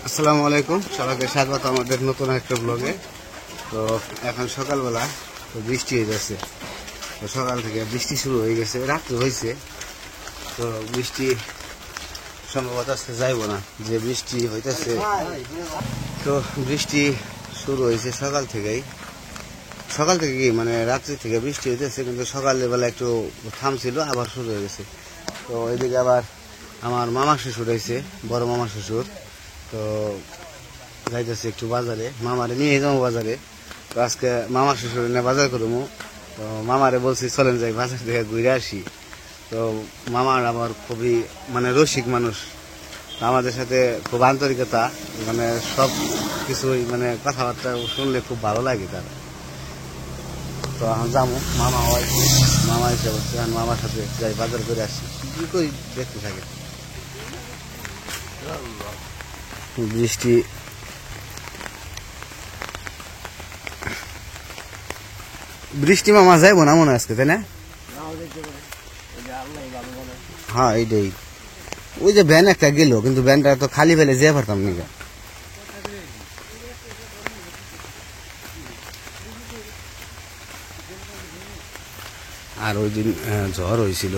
আসসালামু আলাইকুম, সবাইকে স্বাগত আমাদের নতুন একটা ব্লগে। তো এখন সকালবেলা, তো বৃষ্টি হয়ে যাচ্ছে। তো সকাল থেকে বৃষ্টি শুরু হয়ে গেছে, রাত্রে হয়েছে। তো বৃষ্টি সম্ভবত আজকে যাইব না, যে বৃষ্টি হইতেছে। তো বৃষ্টি শুরু হয়েছে সকাল থেকেই, সকাল থেকে কি মানে রাত্রি থেকে বৃষ্টি হইতেছে, কিন্তু সকালবেলা একটু থামছিল, আবার শুরু হয়ে গেছে। তো এদিকে আবার আমার মামা শ্বশুর হয়েছে, বড় মামা শ্বশুর। তো যাইতেছে একটু বাজারে, মামারে নিয়ে যাবো বাজারে। তো আজকে মামা শ্বশুর নিয়ে বাজার করবো। তো মামারে বলছি চলেন যাই বাজার থেকে ঘুরে আসি। তো মামার আমার খুবই মানে রসিক মানুষ, আমাদের সাথে খুব আন্তরিকতা, মানে সব কিছুই মানে কথাবার্তা শুনলে খুব ভালো লাগে তার। তো এখন যাবো, মামা এসে বলছে মামার সাথে যাই বাজার করে আসি, কি করি দেখতে থাকে। বৃষ্টি মামা যাইব না মনে আজকে, তাই না? হ্যাঁ এইটাই, ওই যে ভ্যান একটা গেল, কিন্তু ভ্যানটা তো খালি ফেলে যেতে পারতাম না। আর ওই দিন ঝড় হয়েছিল,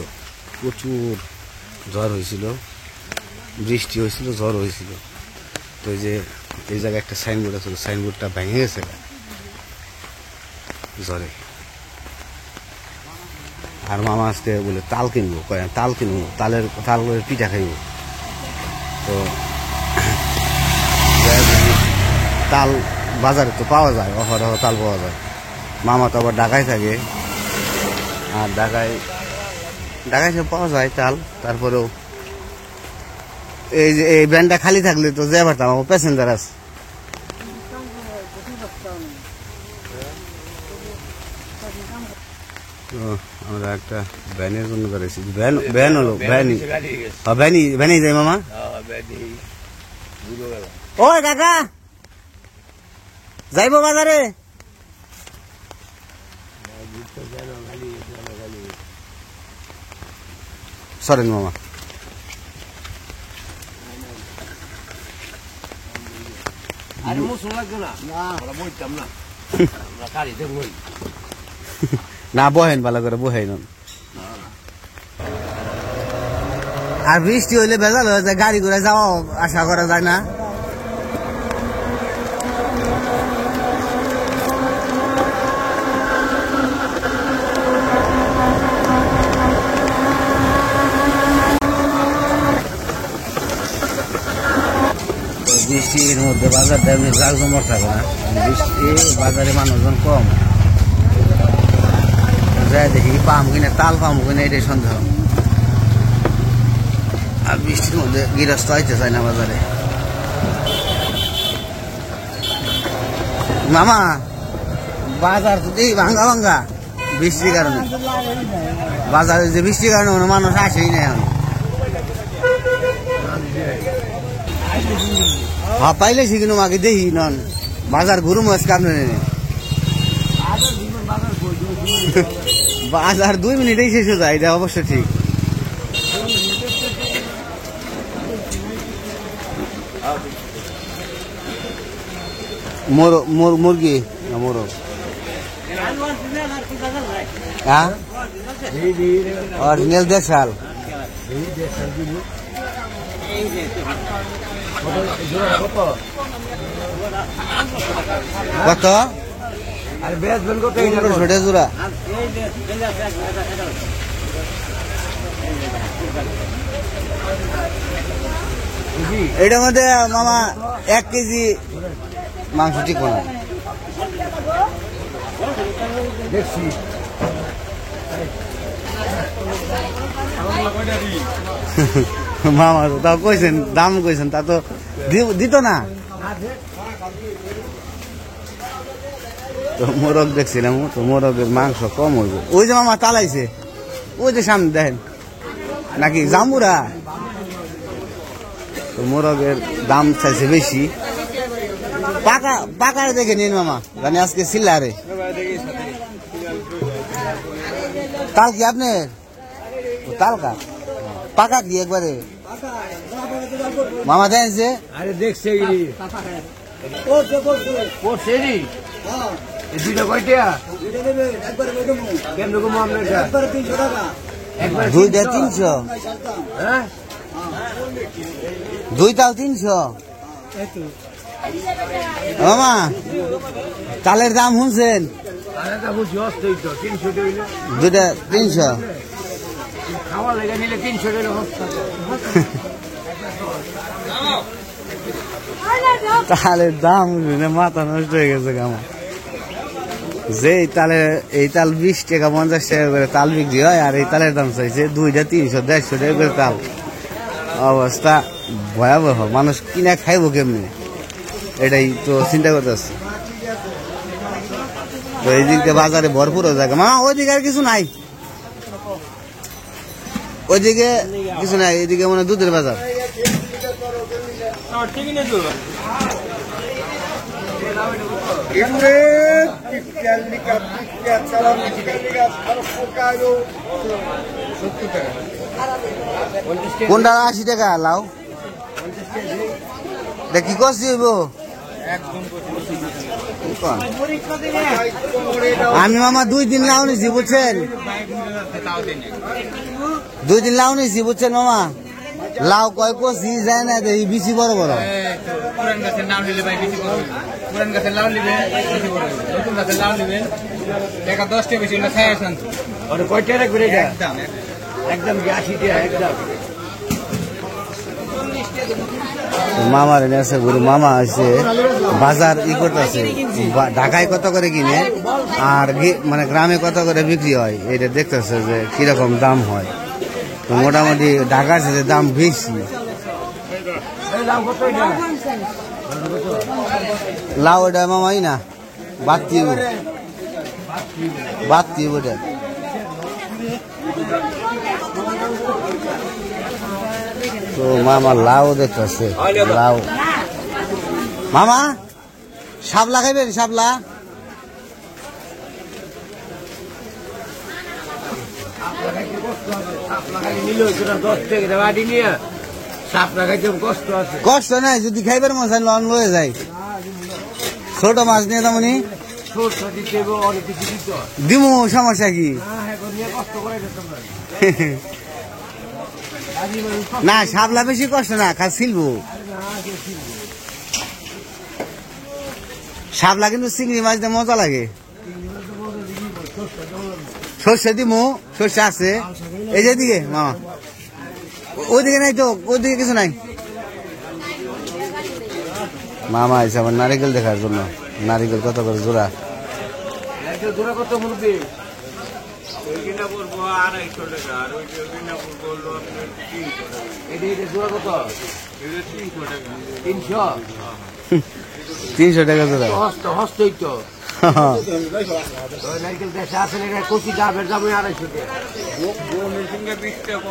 প্রচুর ঝড় হয়েছিল, বৃষ্টি হয়েছিল, ঝড় হয়েছিল। তো এই যে এই জায়গায় একটা সাইনবোর্ড আছে, সাইনবোর্ডটা ভেঙে গেছে ঝড়ে। আর মামা আজকে বলে তাল কিনবো, তাল কিনবো, তালের পিঠা খাইব। তো তাল বাজারে তো পাওয়া যায়, অহরহ তাল পাওয়া যায়। মামা তো আবার ঢাকায় থাকে, আর ঢাকায় সব পাওয়া যায় তাল। তারপরেও এই যে এই ভ্যানটা খালি থাকলে তো যাই পারতাম, আমার প্যাসেঞ্জার আছে। আমরা একটা ভ্যানের জন্য করেছি, ভ্যান হলো ভ্যানই যাই মামা। ওই কাকা যাইব বাজারে, সরেন মামা। না বহেন ভালো করে, বহেন। আর বৃষ্টি হইলে ভেজাল হয়ে যায়, গাড়ি করে যাওয়া আশা করা যায় না। বৃষ্টির মধ্যে বাজারটা এমনি জাঁকজমক থাকে না, বৃষ্টি বাজারে মানুষজন কম। যাই দেখি পাম কিনা, তাল পাম কিনা, এটাই সন্দেহ। আর বৃষ্টির মধ্যে গৃহস্থ আইতে চায় না বাজারে। মামা বাজার তো এই ভাঙ্গা ভাঙ্গা বৃষ্টির কারণে, বাজারে যে বৃষ্টির কারণে মানুষ আসেই না এখন। হ্যাঁ পাইলেছি, কিন্তু মাকে দেখি নন বাজার ঘুরু মাছ কামড়ে নেই। বাজার 2 মিনিটেই শেষ হয়ে যায়, এটা অবশ্য ঠিক। মুরগি না মোরগ, হ্যাঁ অরিজিনাল দেশাল। কত? 1500 জোড়া। এটার মধ্যে মামা 1 কেজি মাংস ঠিক না। দেখছি মামা তো তাও কইছেন, দাম কইছেন, তা তো দিত না। তো মোরগ দেখছিলাম, তো মোরগের মাংস কম হইব। ওই যে মামা তালাইছে, ওই যে সামনে দেখেন, নাকি জাম্বুরা। তো মোরগের দাম চাইছে বেশি। পাকা দেখে নিন মামা, জানি আজকে সিল্লারে। তাল কি আপনার? তাল কা পাকা কি একবারে মামা দেখছে আরে দেখছে দুইটা 300 দুইটাও 300 মামা চালের দাম শুনছেন দুইটা 300 খাওয়া লেগে নিলে 300 তালের দাম শুনে মাথা নষ্ট হয়ে গেছে আমার যে এই তাল 20 টাকা 50 টাকা করে তাল বিক্রি হয় আর এই তালের দাম চাইছে দুইটা 300 150 টাকা করে তাল অবস্থা ভয়াবহ মানুষ কিনা খাইবো কেমনি এটাই তো চিন্তা করতেছে তো এই দিকে বাজারে ভরপুর জায়গা মা ওইদিকে আর কিছু নাই ওইদিকে কিছু নাই এদিকে মানে দুধের বাজার কোনটা 80 টাকা লাউ কি করছি হইব আমি মামা 2 দিন লাউ নিছি বুঝছেন 2 দিন লাউ নিছি বুঝছেন মামা লাউ কয় কষি যায় না এই বেশি বড় বড় পুরান গাছের নাম নিলে ভাই বেশি বড় পুরান গাছের লাউ নিবেন বেশি বড় নতুন গাছের লাউ নিবেন টাকা 10 টাকা বেশি না খায় আছেন আর কয় টাকা রাখবেন এটা একদম 80 টাকা একদম মামার এনেছে গুরু মামা আছে বাজার ই করতেছে ঢাকায় কত করে কিনে আর মানে গ্রামে কত করে বিক্রি হয় এটা দেখতেছে যে কিরকম দাম হয় তো মোটামুটি ঢাকার সাথে দাম বেশি লাউ ওটা মামাই না বাতি ওটা তো মামা লাউ দেখতেছে লাউ মামা শাপলা খাইবেন শাপলা কষ্ট নাই যদি খাইবার মশাই লন লয়ে যায় ছোট মাছ নিয়ে তেমনি দিমু সমস্যা কি না শাপলা বেশি কষ্ট না খাস ছিলবো শাপলা কিন্তু চিংড়ি মাছ দিয়ে মজা লাগে সর্ষে দিমু সর্ষে আছে এই যে দিকে মামা ওইদিকে নাই তো ওইদিকে কিছু নাই মামা আছে আমার নারিকেল দেখার জন্য নারিকেল কত করে জোড়া কত বলবে তিনশো টাকা জোড়া হস্তই তো দেশে আসলে কচি ডাবের দাম 250 টাকা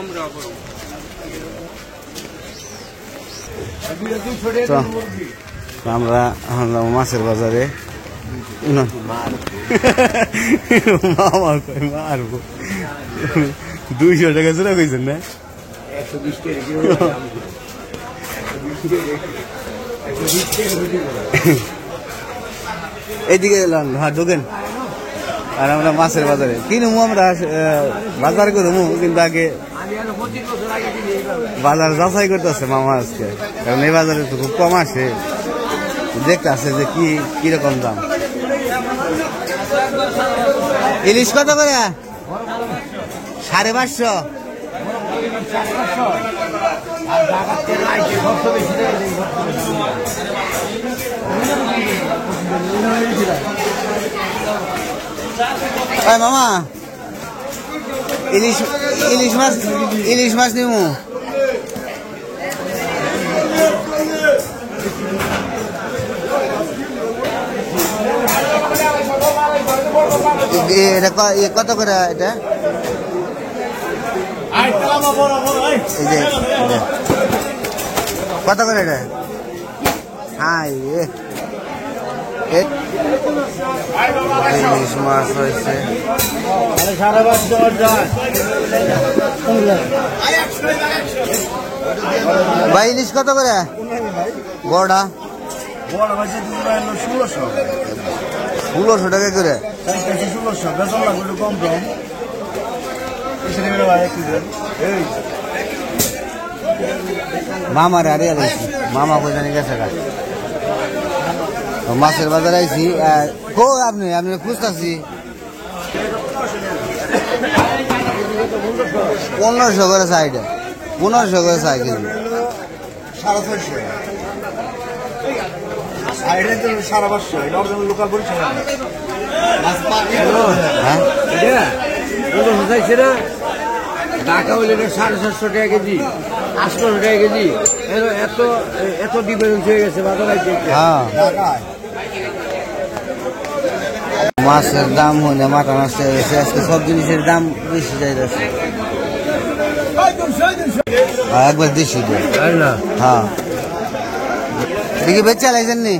আমরা মাছের বাজারে মামা কই মারবো 200 টাকা জোড়া কইছেন না 120 এইদিকে এলাম হ্যাঁ ঢোকেন আর আমরা মাছের বাজারে কিনবো আমরা বাজার করবো কিন্তু আগে বাজার যাচাই করতেছে মামা আজকে কারণ এই বাজারে তো খুব কম আসে দেখতে আসে যে কিরকম দাম ইলিশ কত করে 550 মামা ইলিশ মাছ নিমু এটা কত করে এটা কত করে এটা হাই ইলিশ মাছ হয়েছে ভাই ইলিশ কত করে বড়টা? 1600 টাকা করে। মামার আরে আইছি, মামা কই জানি গেছে গা। মাছের বাজারে আইছি। কো আপনি খুঁজতেছি 1500 করে সাইডে, 1500 করে সাই কেজি। 1500 ঢাকা হইলে 750 টাকা কেজি, 800 টাকা কেজি। এত ডিফারেন্স হয়ে গেছে বাজারে। হ্যাঁ, মাছের দাম হইলে মাথা নষ্ট হয়ে গেছে। আজকে সব জিনিসের দাম বেশি যাইতেছে। একবার দেশি না। হ্যাঁ, দেখি বেচা লাইছেন নি?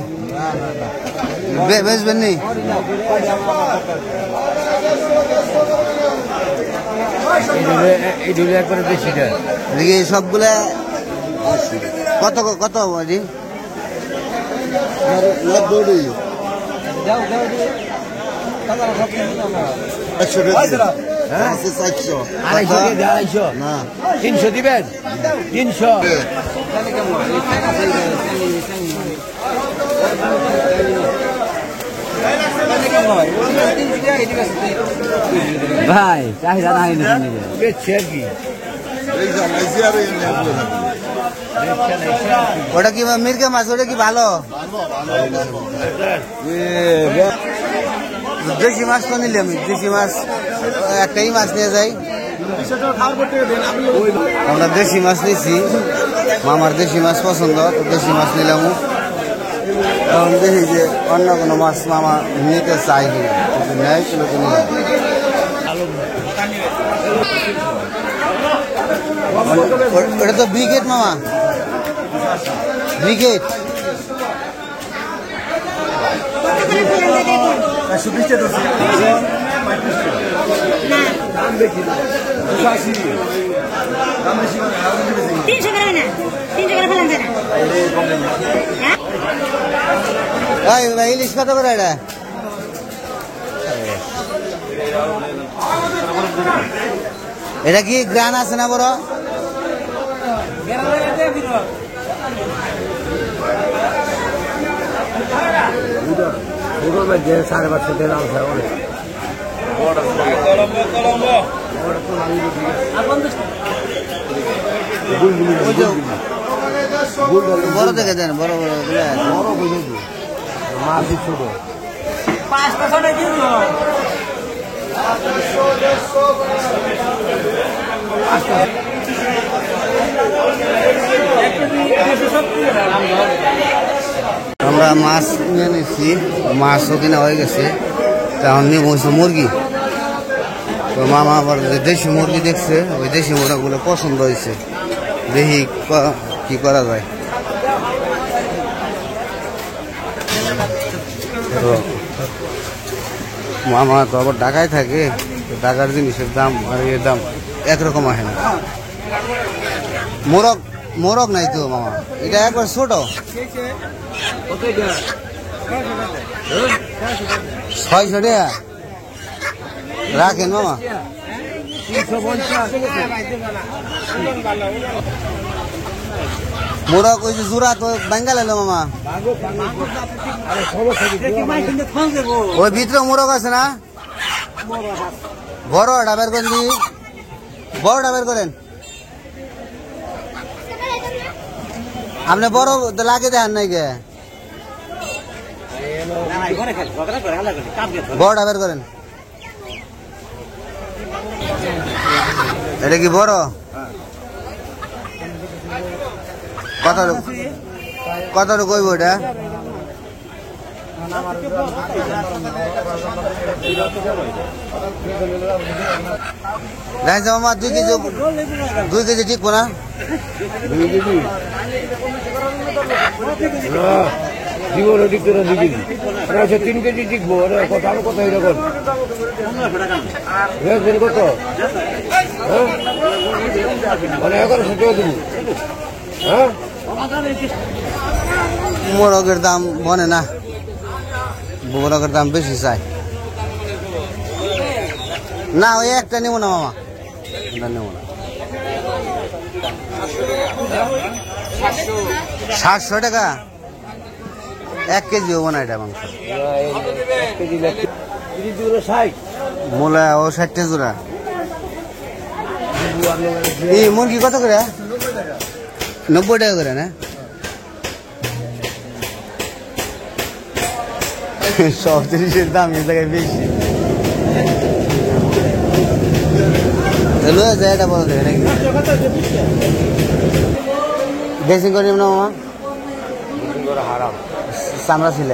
বেচবেন নি? একবারে বেশিটা দেখি সবগুলা কত কত জি? 250 না 300 দিবেন। 300 ভাই চাহিদা নাই বেচছে আর কি। ওটা কি মির্গা মাছ? ওটা কি ভালো? দেশি মাছ তো নিলে আমি দেশি মাছ একটাই মাছ নিয়ে যাই। আমরা দেশি মাছ নিয়েছি, মামার দেশি মাছ পছন্দ, দেশি মাছ নিলাম। এখন দেখি যে অন্য কোনো মাছ মামা নিতে চাই কিনা, নেয় কিলোতে নিলাম। ওটা তো ব্রিগেড মামা, ব্রিগেড। ইলিশ কত করে এটা? এটা কি গ্রান আছে না বড়? সাড়ে 500 বড় দেখে দেন, বড় বড় মাছ ছোট। আমরা মাছ নিয়ে নিচ্ছি, মাছও কিনা হয়ে গেছে। তখন নিয়ে বলছে মুরগি। তো মামা আবার যে দেশি মুরগি দেখছে, ওই দেশি মুরগিগুলো পছন্দ হয়েছে। দেখি কি করা যায়। তো মামা তো আবার ঢাকায় থাকে, ঢাকার জিনিসের দাম আর এর দাম একরকম আসে না। মোরগ মোরগ নাই তো মামা, এটা একবার ছোট। 600 টাকা রাখেন মামা। মোরগ ওই যে জোড়া তো বেঙ্গাল এলো মামা। ওই ভিতরে মোরগ আছে না? বড়টা বের করেন দি, বড়টা বের করেন। আপনি বড় লাগে দেন নাই গে? বড়টা বের করেন। এটা কি বড়? কত কইব এটা? মামা 2 কেজি টিকবো না? 2 কেজি জীবন টিকতো না। 2 কেজি 3 কেজি টিকবো। কথা আরো কথা এরকম কত মানে 1100 টাকা দেবো। মোরগের দাম বনে না, মোরগের দাম বেশি চাই না। ওই একটা নেব না মামা, এটা নেব না। 700 টাকা 1 কেজি হবো না এটা মাংস। মোলা ও 60 জোড়া। এই মুরগি কত করে? 90 টাকা করে না? সব জিনিসের দাম এই জায়গায় বেশি। এটা বলো দেবে নাকি ড্রেসিং করে না মামা? হারাম চামড়া ছিল।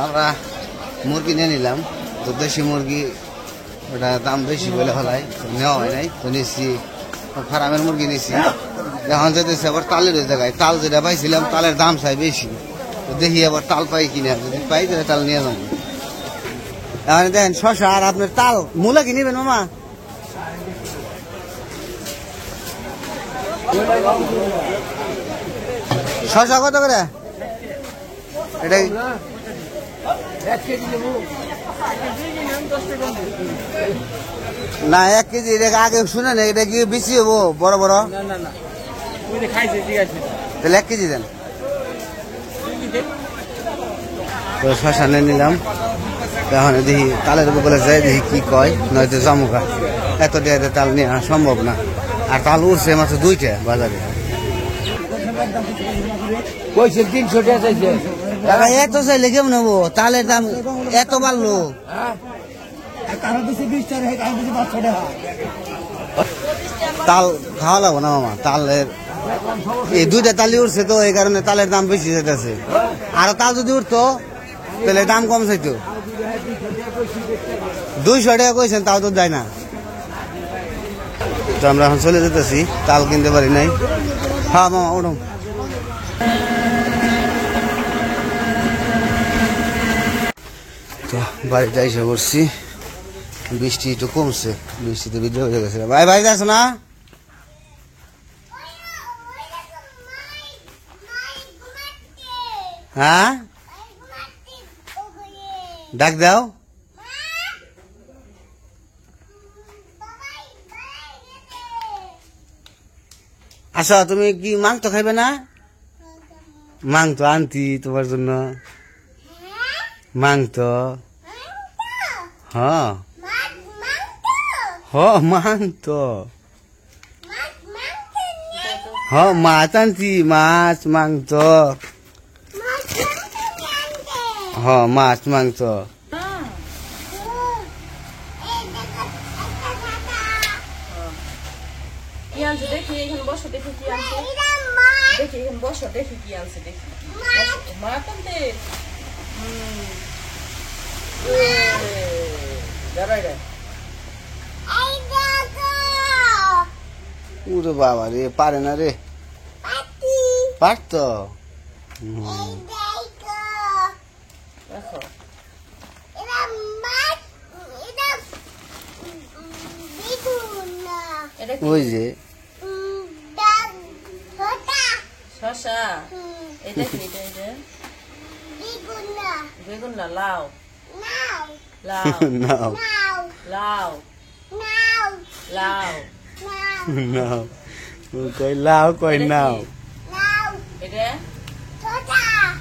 আমরা মুরগি নিয়ে নিলাম, তো দেশি মুরগি ওটা দাম বেশি বলে হলাই নেওয়া হয় নাই, তো নিচ্ছি ফার্মের মুরগি নিচ্ছি। এখন যেতেছে আবার তালের ওই জায়গায়, তাল যেটা পাইছিলাম তালের দাম চাই বেশি, তো দেখি আবার তাল পাই কিনা, যদি পাই তাহলে তাল নিয়ে যাবো। এখন দেখেন শশা আর আপনার তাল, মূলা কি নেবেন মামা? শশা কত করে এটা? না 1 কেজি এটা আগে শুনে না, এটা কি বেশি হবো বড় বড়? তাহলে 1 কেজি দেন। তো শশা নিয়ে নিলাম, এখন দেখি তালের বলে যাই, দেখি কি কয়, নয়তো জামুকা এত টাকা তাল নেওয়া সম্ভব না। আর তাল উঠছে মাত্র 2টা বাজারে। 300 টাকা চাইছে। এত চাইলে কেমন হবো? তালের দাম এত বাড়লো। তাল খাওয়া লাগবো না মামা, তালের এই 2টা তালি উঠছে তো এই কারণে তালের দাম বেশি যেতেছে। আরো তাল যদি উঠতো তাহলে দাম কম চাইতো। 200 টাকা কইছেন, তাও তো দেয় না। তো আমরা এখন চলে যেতেছি, তাল কিনতে পারি নাই। হ্যাঁ মামা ওঠুন। তো বাড়িতে এসে পড়ছি, বৃষ্টি একটু কমছে, বৃষ্টিতে ভিজে হয়ে গেছে। ভাই বাড়িতে আছো না? হ্যাঁ ডাক দাও। আচ্ছা তুমি কি মাংস খাইবে না? মাংস আনতি তোমার জন্য। মাংস হ্যাঁ মাংস হ্যাঁ মাছ আনছি, মাছ মাংস হ্যাঁ মাছ মাংস। দেখি এখানে বসো, দেখি কি আছে, দেখি এখানে বসো, দেখি কি আছে, দেখি মাটন দে। ওরে বাবা রে, পারে না রে, পারতো। দেখো ওই যে শশা, এই দেখি এটা, এই যে বেগুন না, লাউ লাউ নাও লাউ লাউ নাও, কই লাও কই নাও। এটা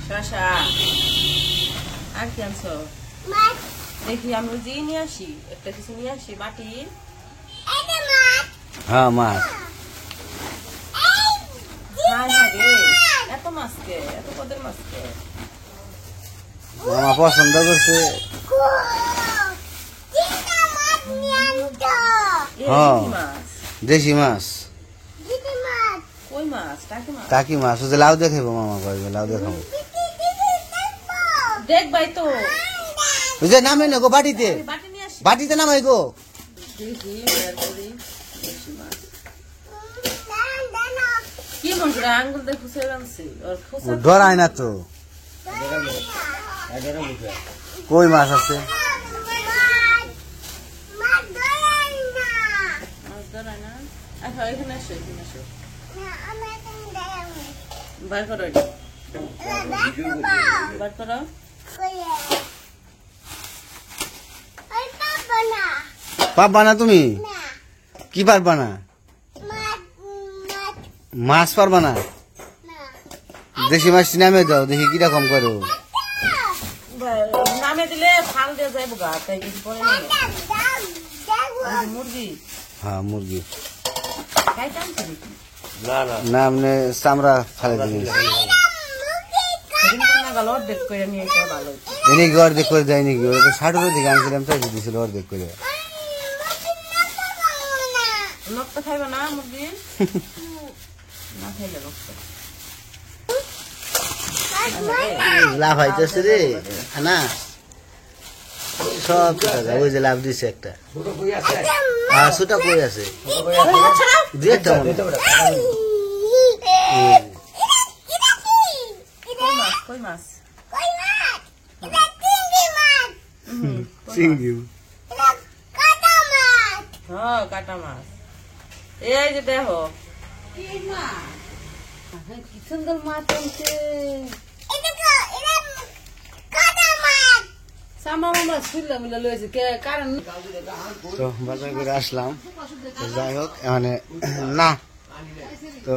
শশা। আর কি আনছো দেখি, আমরা যে নিয়ে আসি, একটা কিছু নিয়ে আসি বাটি। হ্যাঁ মাছ। এত মাছকে, এত কদের মাছকে মামা পছন্দ করছে। হ্যাঁ দেশি মাছ, কই মাছ, টাকি মাছ, টাকি মাছ। ওই যে লাউ দেখাবো মামা, কইবে লাউ দেখাবো। দেখ ভাই তো ওই যে নামে না গো বাটিতে, বাটি নিয়ে আসি। বাটিতে নামাই গো। দেখি বের করি দেশি মাছ। কি মনে আঙ্গুল দিয়ে খুঁজে আনছি, ওর খুঁজা ধরাই না তো। কই মাছ আছে? মাছ ধরাই হ্যাঁ এখানে আসো বার করো এটা বার করো পারবা না তুমি কি পারবা না মাছ পারবা না দেশি মাছ নামে দাও দেখি কিরকম করো নামে দিলে ফাল দিয়ে যাইবো গা তাই কিছু পরে নেই মুরগি হ্যাঁ মুরগি খাইতাম না মানে চামড়া ফালে দিন গেল অর্ধেক করে নিয়ে এসে ভালো এনে কি অর্ধেক করে দেয় নাকি ওরা তো 60 দিকে আনছিলাম তাই দিয়েছিল অর্ধেক করে রক্ত খাইবে না মুরগি না খাইলে রক্ত লাভ হইতেছে রে না সব ওই যে লাভ দিছে একটা আর ছোটা কই আছে দুই একটা কই মাছ চিংড়ি হ্যাঁ কাটা মাছ এই যে দেখো কি সুন্দর মাছ আনছে সামা মাছ ফুললা মিলা লয়েছে কে কারণ তো বাজার করে আসলাম তো যাই হোক মানে না তো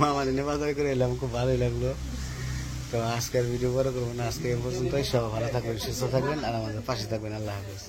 মামা নিয়ে বাজার করে এলাম খুব ভালোই লাগলো তো আজকের ভিডিও বড় করবো না আজকে এ পর্যন্তই সব ভালো থাকবেন সুস্থ থাকবেন আর আমাদের পাশে থাকবেন আল্লাহ হাফেজ